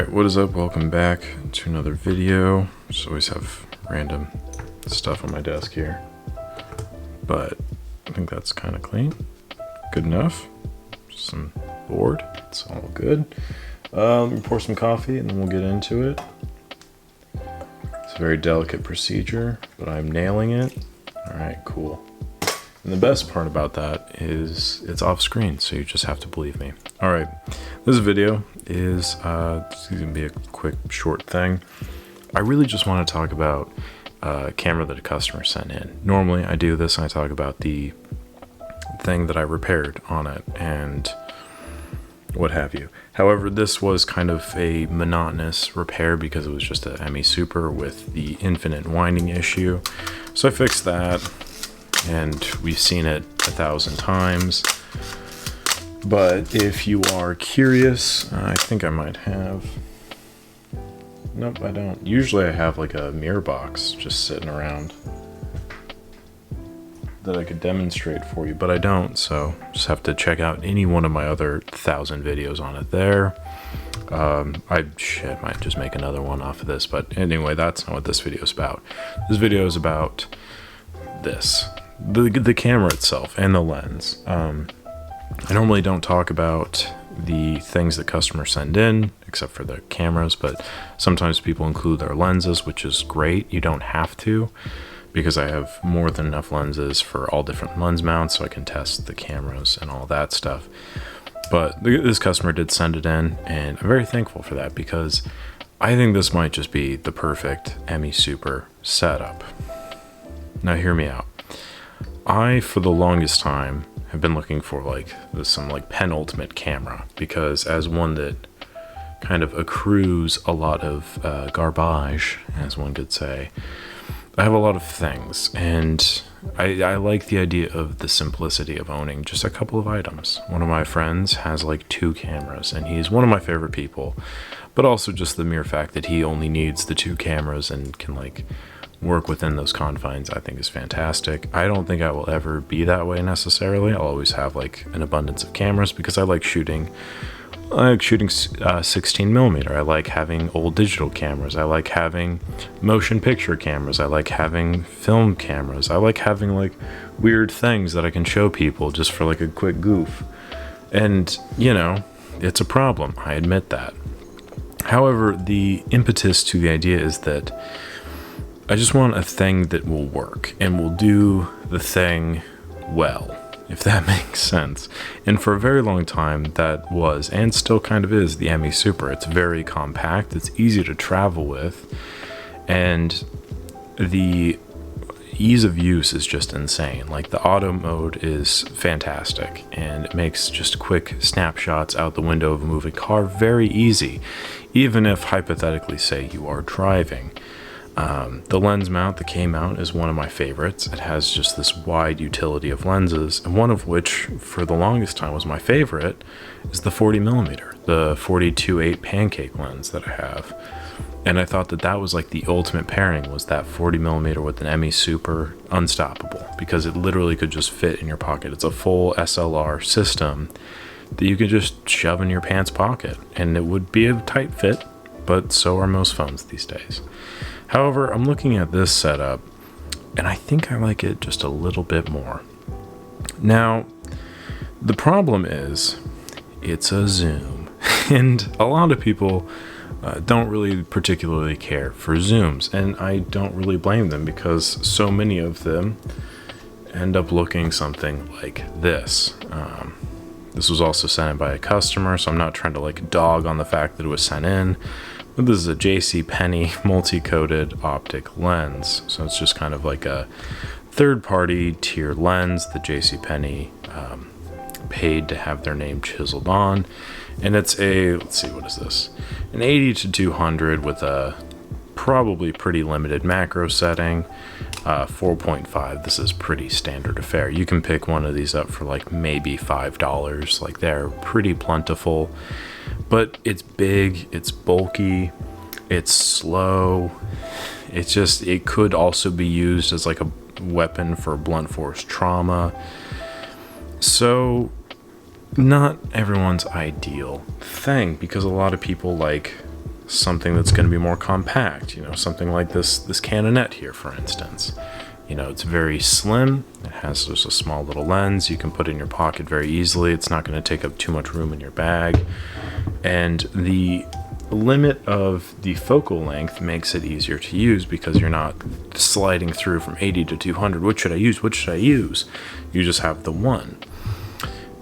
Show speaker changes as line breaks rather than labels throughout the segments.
Alright, what is up? Welcome back to another video. Just always have random stuff on my desk here. But I think that's kind of clean. Good enough. Just some board. It's all good. Let me pour some coffee and then we'll get into it. It's a very delicate procedure, but I'm nailing it. Alright, cool. And the best part about that is it's off screen, so you just have to believe me. All right, this video is going to be a quick, short thing. I really just want to talk about a camera that a customer sent in. Normally I do this and I talk about the thing that I repaired on it and what have you. However, this was kind of a monotonous repair because it was just a ME Super with the infinite winding issue. So I fixed that. And we've seen it 1,000 times. But if you are curious, I think I might have... Nope, I don't. Usually I have like a mirror box just sitting around that I could demonstrate for you, but I don't, so just have to check out any one of my other 1,000 videos on it there. I might just make another one off of this, but anyway, that's not what this video is about. This video is about this. The camera itself and the lens. I normally don't talk about the things that customers send in, except for the cameras, but sometimes people include their lenses, which is great. You don't have to, because I have more than enough lenses for all different lens mounts, so I can test the cameras and all that stuff. But this customer did send it in, and I'm very thankful for that, because I think this might just be the perfect ME Super setup. Now hear me out. I, for the longest time, have been looking for some penultimate camera, because as one that kind of accrues a lot of garbage, as one could say, I have a lot of things, and I like the idea of the simplicity of owning just a couple of items. One of my friends has like 2 cameras, and he's one of my favorite people, but also just the mere fact that he only needs the 2 cameras and can work within those confines, I think is fantastic. I don't think I will ever be that way necessarily. I'll always have an abundance of cameras because I like shooting. I like shooting 16mm. I like having old digital cameras. I like having motion picture cameras. I like having film cameras. I like having weird things that I can show people just for a quick goof. And it's a problem. I admit that. However, the impetus to the idea is that I just want a thing that will work and will do the thing well, if that makes sense. And for a very long time, that was, and still kind of is, the ME Super. It's very compact, it's easy to travel with, and the ease of use is just insane. The auto mode is fantastic, and it makes just quick snapshots out the window of a moving car very easy, even if hypothetically, say, you are driving. The lens mount, the K mount, is one of my favorites. It has just this wide utility of lenses, and one of which, for the longest time, was my favorite, is the 40mm, the 42/8 pancake lens that I have. And I thought that was the ultimate pairing, was that 40mm with an ME Super, unstoppable, because it literally could just fit in your pocket. It's a full SLR system that you could just shove in your pants pocket, and it would be a tight fit, but so are most phones these days. However, I'm looking at this setup, and I think I like it just a little bit more. Now, the problem is, it's a zoom, and a lot of people don't really particularly care for zooms, and I don't really blame them, because so many of them end up looking something like this. This was also sent in by a customer, so I'm not trying to dog on the fact that it was sent in. But this is a JCPenney multi-coated optic lens, so it's just kind of a third-party tier lens that JCPenney paid to have their name chiseled on, and it's let's see, what is this? An 80-200 with a probably pretty limited macro setting, 4.5. This is pretty standard affair. You can pick one of these up for maybe $5. They're pretty plentiful. But it's big, it's bulky, it's slow. It could also be used as a weapon for blunt force trauma. So not everyone's ideal thing, because a lot of people like something that's going to be more compact, something like this Canonet here, for instance. It's very slim. It has just a small little lens you can put in your pocket very easily. It's not going to take up too much room in your bag. And the limit of the focal length makes it easier to use because you're not sliding through from 80 to 200. What should I use? What should I use? You just have the one.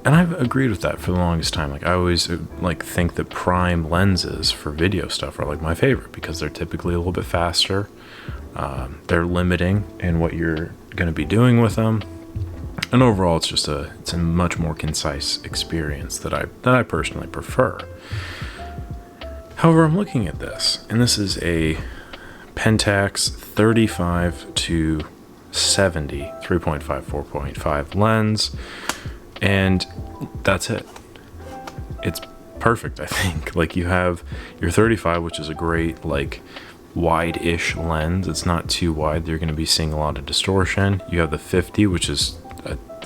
And I've agreed with that for the longest time. I always think that prime lenses for video stuff are my favorite because they're typically a little bit faster. They're limiting in what you're going to be doing with them. And overall, it's a much more concise experience that I personally prefer. However, I'm looking at this, and this is a Pentax 35 to 70 3.5 4.5 lens, and that's it. It's perfect, I think. You have your 35, which is a great wide-ish lens. It's not too wide. You're going to be seeing a lot of distortion. You have the 50, which is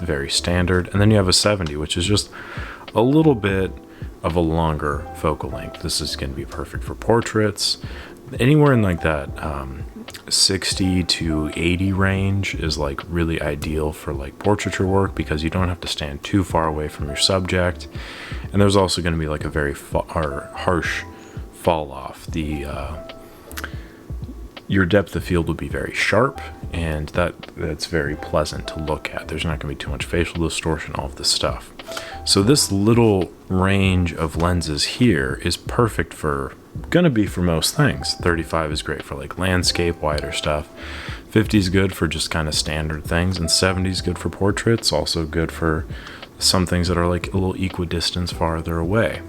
very standard, and then you have a 70, which is just a little bit of a longer focal length. This is going to be perfect for portraits. Anywhere in that 60 to 80 range is really ideal for portraiture work because you don't have to stand too far away from your subject. And there's also going to be a very harsh fall off. Your depth of field will be very sharp, and that's very pleasant to look at. There's not going to be too much facial distortion, all of this stuff. So this little range of lenses here is perfect for most things. 35 is great for landscape, wider stuff. 50 is good for just kind of standard things, and 70 is good for portraits. Also good for some things that are a little equidistance farther away.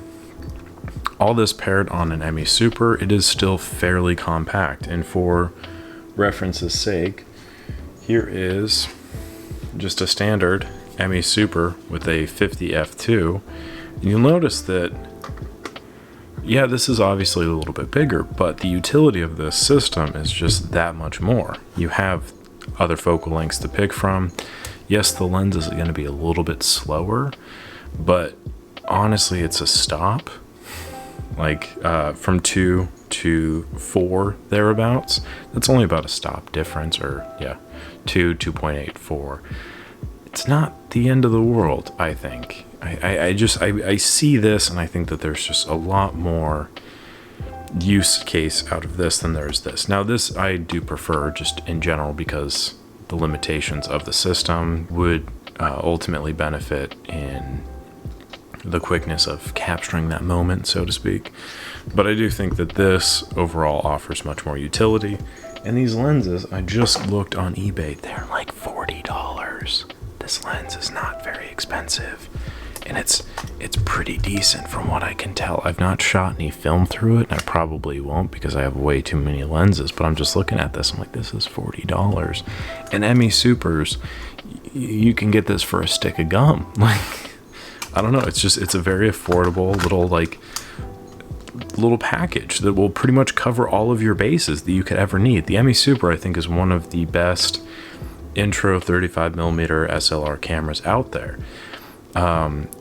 All this paired on an ME Super, it is still fairly compact. And for reference's sake, here is just a standard ME Super with a 50 f2. And you'll notice that, yeah, this is obviously a little bit bigger, but the utility of this system is just that much more. You have other focal lengths to pick from. Yes, the lens is going to be a little bit slower, but honestly, it's a stop. From 2 to 4 thereabouts, that's only about a stop difference, or 2.8 4. It's not the end of the world, I think. I see this, and I think that there's just a lot more use case out of this than there is this. Now, this I do prefer just in general because the limitations of the system would ultimately benefit in the quickness of capturing that moment, so to speak. But I do think that this overall offers much more utility. And these lenses, I just looked on eBay, they're $40. This lens is not very expensive, and it's pretty decent from what I can tell. I've not shot any film through it, and I probably won't because I have way too many lenses, but I'm just looking at this, I'm like, this is $40. And ME Supers, you can get this for a stick of gum. I don't know, it's a very affordable little package that will pretty much cover all of your bases that you could ever need. The ME Super, I think, is one of the best intro 35mm SLR cameras out there.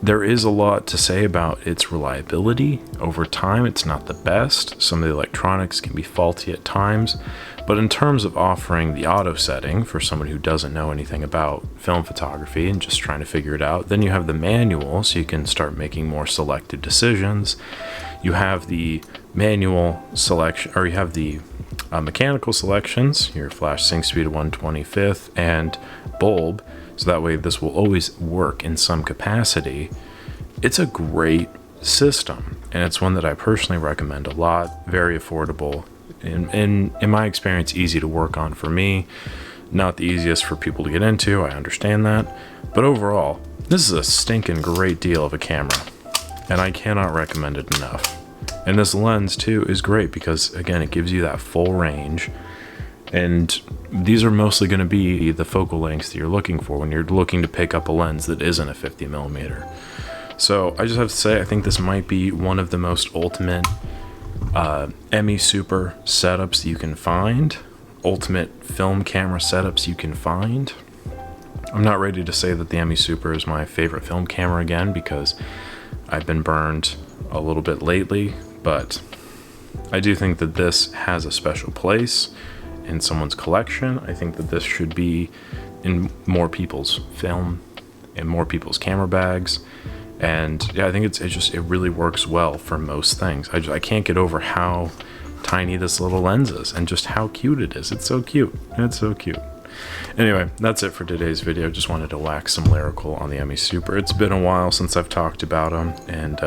There is a lot to say about its reliability. Over time, it's not the best. Some of the electronics can be faulty at times, but in terms of offering the auto setting for someone who doesn't know anything about film photography and just trying to figure it out, then you have the manual, so you can start making more selective decisions. You have the manual selection, or you have the mechanical selections, your flash sync speed of 1/25th and bulb, so that way this will always work in some capacity. It's a great system, and it's one that I personally recommend a lot. Very affordable, in my experience, easy to work on for me. Not the easiest for people to get into, I understand that, but overall, this is a stinking great deal of a camera, and I cannot recommend it enough. And this lens too is great because, again, it gives you that full range, and these are mostly going to be the focal lengths that you're looking for when you're looking to pick up a lens that isn't a 50mm. So I just have to say, I think this might be one of the most ultimate ME Super setups you can find, ultimate film camera setups you can find. I'm not ready to say that the ME Super is my favorite film camera again because I've been burned a little bit lately, but I do think that this has a special place in someone's collection. I think that this should be in more people's film, in more people's camera bags. And yeah, I think it really works well for most things. I can't get over how tiny this little lens is and just how cute it is. It's so cute. It's so cute. Anyway, that's it for today's video. Just wanted to wax some lyrical on the ME Super. It's been a while since I've talked about them, and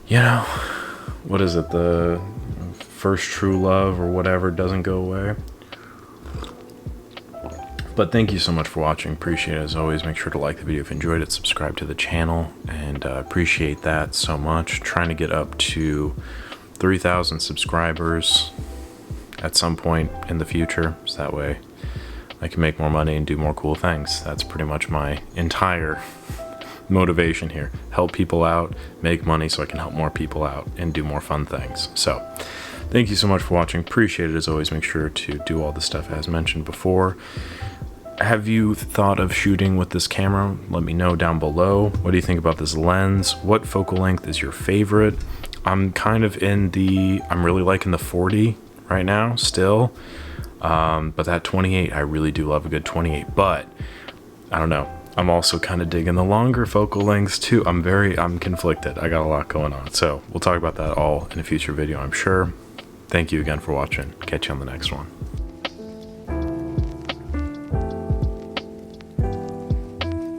you know, what is it, the first true love or whatever doesn't go away. But thank you so much for watching. Appreciate it as always. Make sure to like the video if you enjoyed it, subscribe to the channel, and appreciate that so much. Trying to get up to 3,000 subscribers at some point in the future, so that way I can make more money and do more cool things. That's pretty much my entire motivation here. Help people out, make money so I can help more people out and do more fun things. So thank you so much for watching. Appreciate it as always. Make sure to do all the stuff as mentioned before. Have you thought of shooting with this camera? Let me know down below. What do you think about this lens? What focal length is your favorite? I'm really liking the 40 right now still. But that 28, I really do love a good 28, but I don't know. I'm also kind of digging the longer focal lengths too. I'm conflicted. I got a lot going on. So we'll talk about that all in a future video, I'm sure. Thank you again for watching. Catch you on the next one.